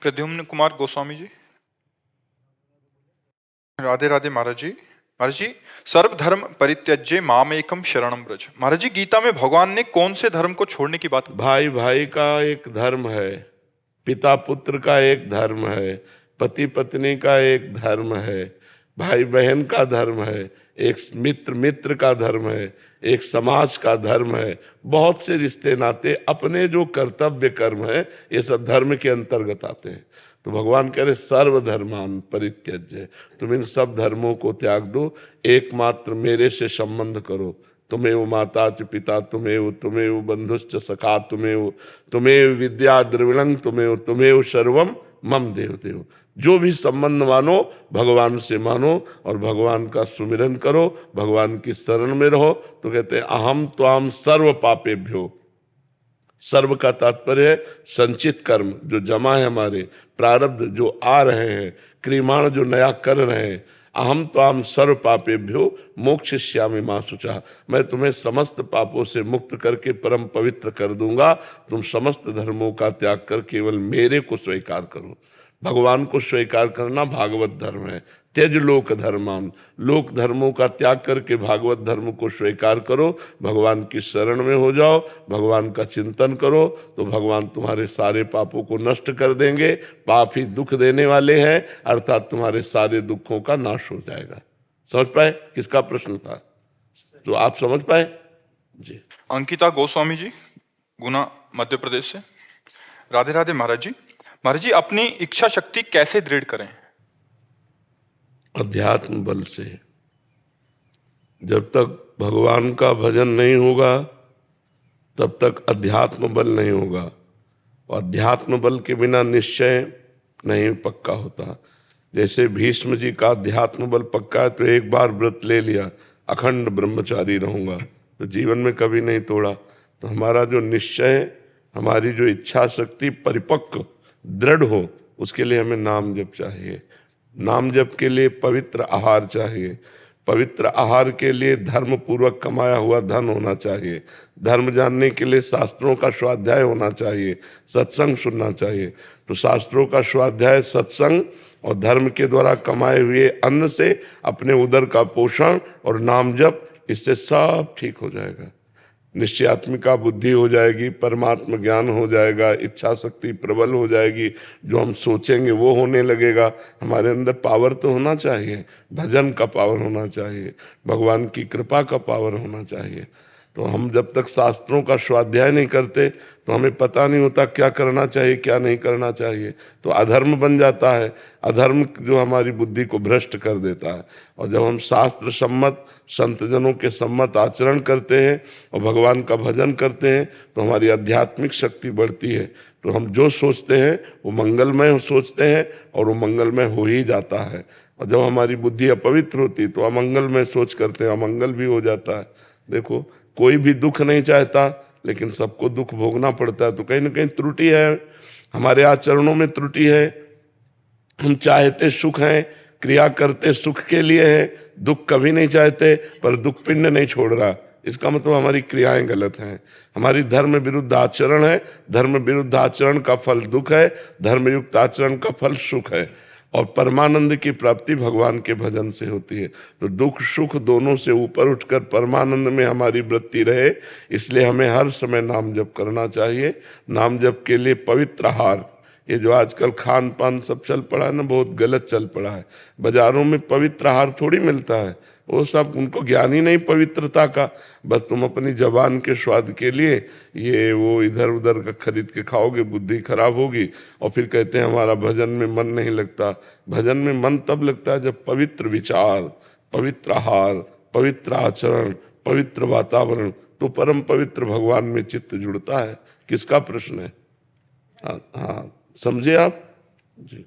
प्रद्युम्न कुमार गोस्वामी जी। राधे राधे महाराज जी। महाराज जी, सर्वधर्म परित्यज्य मामेकम शरणम व्रज। महाराज जी, गीता में भगवान ने कौन से धर्म को छोड़ने की बात? भाई भाई का एक धर्म है, पिता पुत्र का एक धर्म है, पति पत्नी का एक धर्म है, भाई बहन का धर्म है, एक मित्र मित्र का धर्म है, एक समाज का धर्म है। बहुत से रिश्ते नाते अपने जो कर्तव्य कर्म है ये सब धर्म के अंतर्गत आते हैं। तो भगवान कह रहे सर्वधर्मान परित्यज्य, तुम इन सब धर्मों को त्याग दो, एकमात्र मेरे से संबंध करो। तुम्हें माता च पिता तुम्हें बंधुश्च सखा तुम्हें विद्या द्रविणं तुम्हें सर्वम मम देव देव। जो भी संबंध मानो भगवान से मानो और भगवान का सुमिरन करो, भगवान की शरण में रहो। तो कहते हैं अहम त्वाम सर्व पापेभ्यो। सर्व का तात्पर्य है संचित कर्म जो जमा है, हमारे प्रारब्ध जो आ रहे हैं, क्रियमाण जो नया कर रहे हैं। अहम त्वाम सर्व पापेभ्यो मोक्षयिष्यामि मा शुचः। मैं तुम्हें समस्त पापों से मुक्त करके परम पवित्र कर दूंगा। तुम समस्त धर्मों का त्याग कर केवल मेरे को स्वीकार करो। भगवान को स्वीकार करना भागवत धर्म है। त्यज लोक धर्मान, लोक धर्मों का त्याग करके भागवत धर्म को स्वीकार करो, भगवान की शरण में हो जाओ, भगवान का चिंतन करो, तो भगवान तुम्हारे सारे पापों को नष्ट कर देंगे। पाप ही दुख देने वाले हैं, अर्थात तुम्हारे सारे दुखों का नाश हो जाएगा। समझ पाए किसका प्रश्न था? तो आप समझ पाए जी। अंकिता गोस्वामी जी, गुना मध्य प्रदेश से। राधे राधे महाराज जी। महाराज जी, अपनी इच्छा शक्ति कैसे दृढ़ करें? अध्यात्म बल से। जब तक भगवान का भजन नहीं होगा तब तक अध्यात्म बल नहीं होगा, और अध्यात्म बल के बिना निश्चय नहीं पक्का होता। जैसे भीष्म जी का अध्यात्म बल पक्का है, तो एक बार व्रत ले लिया अखंड ब्रह्मचारी रहूंगा, तो जीवन में कभी नहीं तोड़ा। तो हमारा जो निश्चय, हमारी जो इच्छा शक्ति परिपक्व दृढ़ हो, उसके लिए हमें नाम जप चाहिए। नाम जप के लिए पवित्र आहार चाहिए। पवित्र आहार के लिए धर्म पूर्वक कमाया हुआ धन होना चाहिए। धर्म जानने के लिए शास्त्रों का स्वाध्याय होना चाहिए, सत्संग सुनना चाहिए। तो शास्त्रों का स्वाध्याय, सत्संग और धर्म के द्वारा कमाए हुए अन्न से अपने उदर का पोषण और नाम जप, इससे सब ठीक हो जाएगा। निश्चयात्मिका बुद्धि हो जाएगी, परमात्मा ज्ञान हो जाएगा, इच्छा शक्ति प्रबल हो जाएगी, जो हम सोचेंगे वो होने लगेगा। हमारे अंदर पावर तो होना चाहिए, भजन का पावर होना चाहिए, भगवान की कृपा का पावर होना चाहिए। तो हम जब तक शास्त्रों का स्वाध्याय नहीं करते तो हमें पता नहीं होता क्या करना चाहिए क्या नहीं करना चाहिए। तो अधर्म बन जाता है, अधर्म जो हमारी बुद्धि को भ्रष्ट कर देता है। और जब हम शास्त्र सम्मत, संतजनों के सम्मत आचरण करते हैं और भगवान का भजन करते हैं, तो हमारी आध्यात्मिक शक्ति बढ़ती है। तो हम जो सोचते हैं वो मंगलमय सोचते हैं और वो मंगलमय हो ही जाता है। और जब हमारी बुद्धि अपवित्र होती तो अमंगलमय सोच करते हैं, अमंगल भी हो जाता है। देखो, कोई भी दुख नहीं चाहता, लेकिन सबको दुख भोगना पड़ता है। तो कहीं ना कहीं त्रुटि है, हमारे आचरणों में त्रुटि है। हम चाहते सुख हैं, क्रिया करते सुख के लिए है, दुख कभी नहीं चाहते, पर दुख पिंड नहीं छोड़ रहा। इसका मतलब हमारी क्रियाएं गलत हैं, हमारी धर्म विरुद्ध आचरण है। धर्म विरुद्ध आचरण का फल दुख है, धर्मयुक्त आचरण का फल सुख है। और परमानंद की प्राप्ति भगवान के भजन से होती है। तो दुख सुख दोनों से ऊपर उठकर परमानंद में हमारी वृत्ति रहे, इसलिए हमें हर समय नाम जप करना चाहिए। नाम जप के लिए पवित्र आहार, ये जो आजकल खान पान सब चल पड़ा है ना, बहुत गलत चल पड़ा है। बाजारों में पवित्र आहार थोड़ी मिलता है, वो सब उनको ज्ञान ही नहीं पवित्रता का। बस तुम अपनी जबान के स्वाद के लिए ये वो इधर उधर का खरीद के खाओगे, बुद्धि खराब होगी। और फिर कहते हैं हमारा भजन में मन नहीं लगता। भजन में मन तब लगता है जब पवित्र विचार, पवित्र आहार, पवित्र आचरण, पवित्र वातावरण, तो परम पवित्र भगवान में चित्त जुड़ता है। किसका प्रश्न है? हाँ, समझे आप जी।